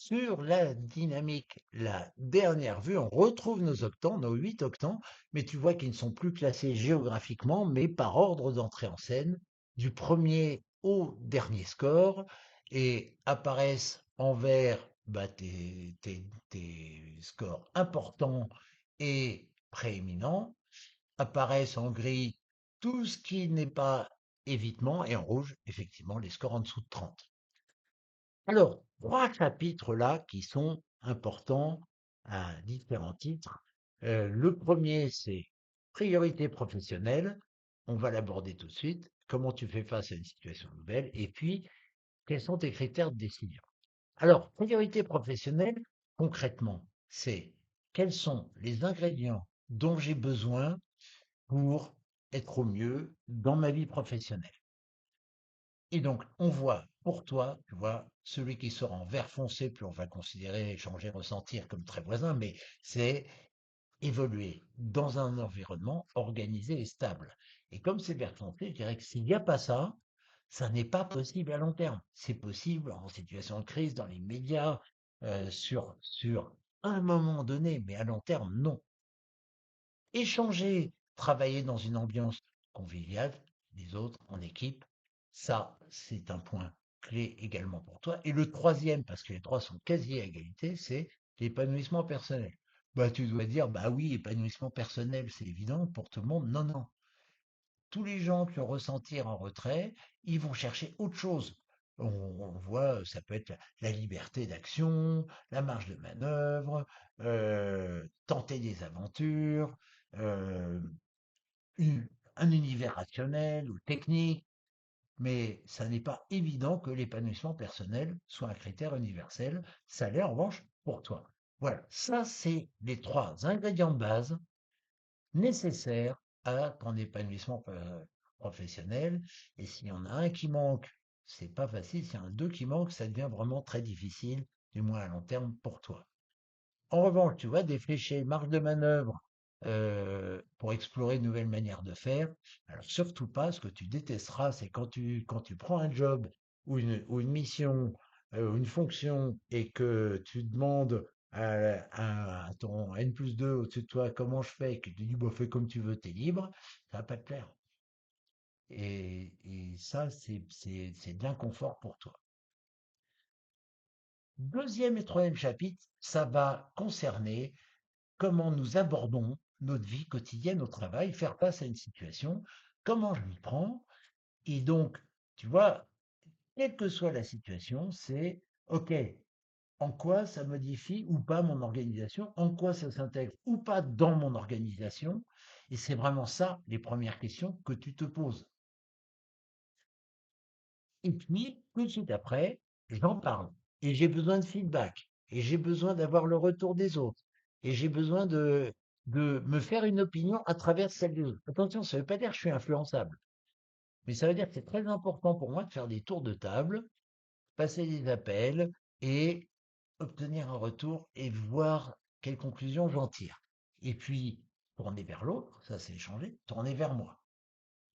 Sur la dynamique, la dernière vue, on retrouve nos octants, nos 8 octants, mais tu vois qu'ils ne sont plus classés géographiquement, mais par ordre d'entrée en scène, du premier au dernier score, et apparaissent en vert bah, tes scores importants et prééminents, apparaissent en gris tout ce qui n'est pas évitement, et en rouge, effectivement, les scores en dessous de 30. Alors, 3 chapitres là qui sont importants à différents titres. Le premier, c'est priorité professionnelle. On va l'aborder tout de suite. Comment tu fais face à une situation nouvelle? Et puis, quels sont tes critères de décision? Alors, priorité professionnelle, concrètement, c'est quels sont les ingrédients dont j'ai besoin pour être au mieux dans ma vie professionnelle. Et donc, on voit pour toi, tu vois, celui qui sort en vert foncé, puis on va considérer, échanger, ressentir comme très voisin, mais c'est évoluer dans un environnement organisé et stable. Et comme c'est vert foncé, je dirais que s'il n'y a pas ça, ça n'est pas possible à long terme. C'est possible en situation de crise, dans les médias, sur un moment donné, mais à long terme, non. Échanger, travailler dans une ambiance conviviale, les autres en équipe, ça, c'est un point clé également pour toi. Et le troisième, parce que les trois sont quasi à égalité, c'est l'épanouissement personnel. Bah, tu dois dire, bah oui, épanouissement personnel, c'est évident pour tout le monde. Non, non. Tous les gens qui ont ressenti en retrait, ils vont chercher autre chose. On voit, ça peut être la liberté d'action, la marge de manœuvre, tenter des aventures, euh, une- un univers rationnel ou technique, mais ça n'est pas évident que l'épanouissement personnel soit un critère universel. Ça l'est en revanche pour toi. Voilà, ça c'est les 3 ingrédients de base nécessaires à ton épanouissement professionnel. Et s'il y en a un qui manque, c'est pas facile. S'il y en a deux qui manquent, ça devient vraiment très difficile, du moins à long terme pour toi. En revanche, tu vois, défricher marge de manœuvre pour explorer de nouvelles manières de faire. Alors surtout pas, ce que tu détesteras, c'est quand tu prends un job ou une mission ou une fonction et que tu demandes à ton N+2 au-dessus de toi comment je fais et que tu te dis bah, fais comme tu veux, t'es libre, ça va pas te plaire. Et ça, c'est de l'inconfort pour toi. Deuxième et troisième chapitre, ça va concerner comment nous abordons notre vie quotidienne au travail, faire face à une situation, comment je m'y prends. Et donc, tu vois, quelle que soit la situation, c'est OK, en quoi ça modifie ou pas mon organisation, en quoi ça s'intègre ou pas dans mon organisation. Et c'est vraiment ça les premières questions que tu te poses. Et puis, tout de suite après, j'en parle. Et j'ai besoin de feedback. Et j'ai besoin d'avoir le retour des autres. Et j'ai besoin de me faire une opinion à travers celle des autres. Attention, ça ne veut pas dire que je suis influençable. Mais ça veut dire que c'est très important pour moi de faire des tours de table, passer des appels et obtenir un retour et voir quelles conclusions j'en tire. Et puis, tourner vers l'autre, ça c'est échanger, tourner vers moi.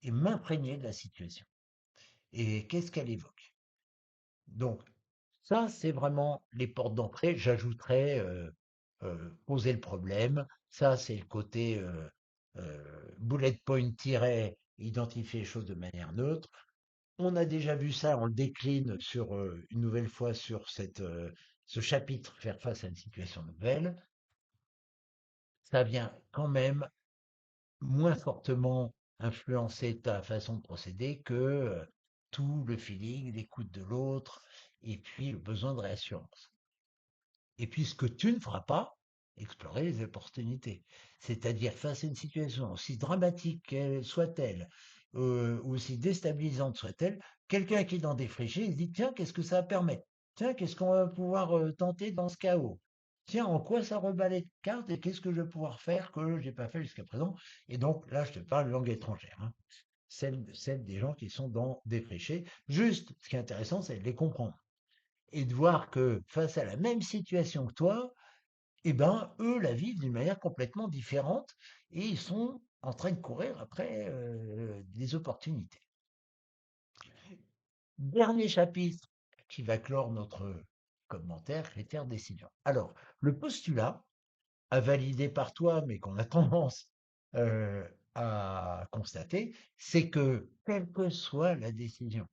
Et m'imprégner de la situation. Et qu'est-ce qu'elle évoque? Donc, ça, c'est vraiment les portes d'entrée. J'ajouterais poser le problème. Ça, c'est le côté bullet point tiret, identifier les choses de manière neutre. On a déjà vu ça, on le décline sur une nouvelle fois sur ce chapitre, faire face à une situation nouvelle. Ça vient quand même moins fortement influencer ta façon de procéder que tout le feeling, l'écoute de l'autre et puis le besoin de réassurance. Et puis ce que tu ne feras pas, explorer les opportunités. C'est-à-dire face à une situation aussi dramatique qu'elle soit-elle, ou aussi déstabilisante soit-elle, quelqu'un qui est dans des fléchés, il se dit, tiens, qu'est-ce que ça va permettre? Tiens, qu'est-ce qu'on va pouvoir tenter dans ce chaos? Tiens, en quoi ça rebat les cartes et qu'est-ce que je vais pouvoir faire que j'ai pas fait jusqu'à présent? Et donc là, je te parle de langue étrangère, hein. Celle des gens qui sont dans des fléchés. Juste, ce qui est intéressant, c'est de les comprendre et de voir que face à la même situation que toi, eh ben, eux la vivent d'une manière complètement différente et ils sont en train de courir après des opportunités. Dernier chapitre qui va clore commentaire, critère, décision. Alors, le postulat, à valider par toi, mais qu'on a tendance euh, à constater, c'est que quelle que soit la décision,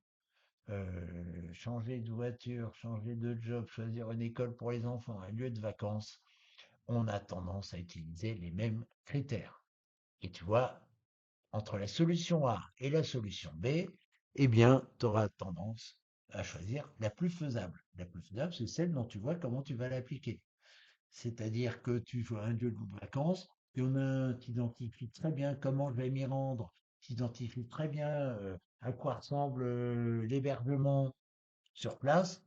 changer de voiture, changer de job, choisir une école pour les enfants, un lieu de vacances, on a tendance à utiliser les mêmes critères. Et tu vois, entre la solution A et la solution B, eh bien, tu auras tendance à choisir la plus faisable. La plus faisable, c'est celle dont tu vois comment tu vas l'appliquer. C'est-à-dire que tu vois un lieu de vacances, tu identifies très bien comment je vais m'y rendre, tu identifies très bien à quoi ressemble l'hébergement sur place,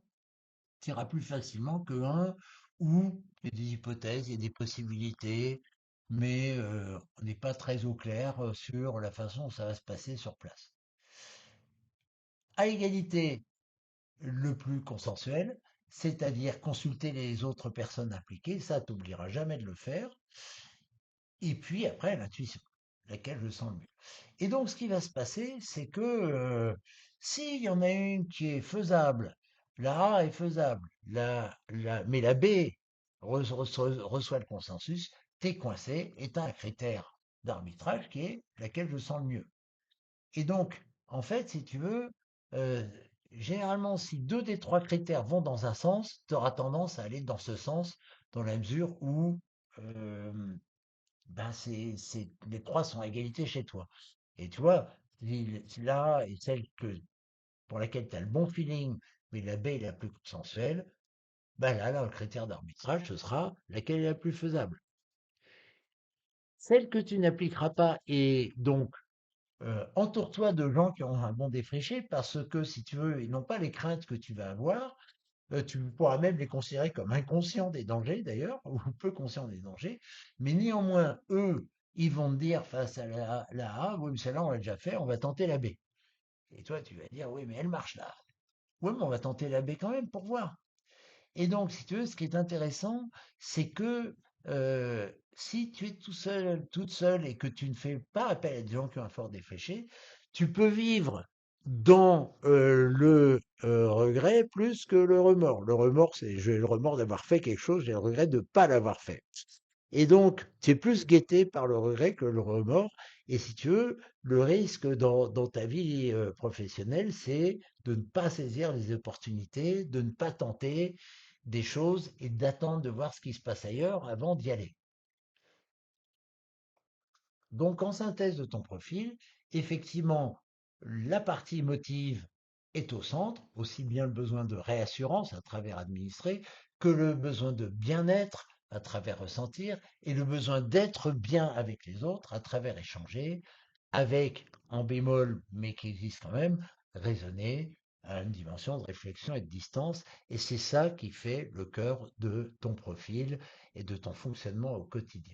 tu iras plus facilement qu'un où il y a des hypothèses, il y a des possibilités, mais on n'est pas très au clair sur la façon dont ça va se passer sur place. À égalité, le plus consensuel, c'est-à-dire consulter les autres personnes impliquées, ça t'oubliera jamais de le faire. Et puis après, l'intuition, laquelle je sens le mieux. Et donc, ce qui va se passer, c'est que s'il y en a une qui est faisable, la A est faisable, mais la B reçoit le consensus, t'es coincé et t'as un critère d'arbitrage qui est laquelle je sens le mieux. Et donc, en fait, si tu veux, euh, généralement, si deux des trois critères vont dans un sens, tu auras tendance à aller dans ce sens, dans la mesure où euh, ben les trois sont à égalité chez toi. Et tu vois, si là est celle pour laquelle tu as le bon feeling, mais la B est la plus consensuelle, ben là, le critère d'arbitrage, ce sera laquelle est la plus faisable. Celle que tu n'appliqueras pas, et donc entoure-toi de gens qui ont un bon défriché, parce que si tu veux, ils n'ont pas les craintes que tu vas avoir. Tu pourras même les considérer comme inconscients des dangers, d'ailleurs, ou peu conscients des dangers. Mais néanmoins, eux, ils vont te dire face à la A, oui, mais celle-là, on l'a déjà fait, on va tenter la B. Et toi, tu vas dire, oui, mais elle marche là. Oui, mais on va tenter la B quand même pour voir. Et donc, si tu veux, ce qui est intéressant, c'est que si tu es tout seul, toute seule, et que tu ne fais pas appel à des gens qui ont un fort défriché, tu peux vivre dans le regret plus que le remords. Le remords, c'est j'ai le remords d'avoir fait quelque chose, j'ai le regret de ne pas l'avoir fait. Et donc, tu es plus guetté par le regret que le remords. Et si tu veux, le risque dans ta vie professionnelle, c'est de ne pas saisir les opportunités, de ne pas tenter des choses et d'attendre de voir ce qui se passe ailleurs avant d'y aller. Donc, en synthèse de ton profil, effectivement, la partie émotive est au centre, aussi bien le besoin de réassurance à travers administrer que le besoin de bien-être à travers ressentir et le besoin d'être bien avec les autres à travers échanger, avec, en bémol, mais qui existe quand même, raisonner à une dimension de réflexion et de distance. Et c'est ça qui fait le cœur de ton profil et de ton fonctionnement au quotidien.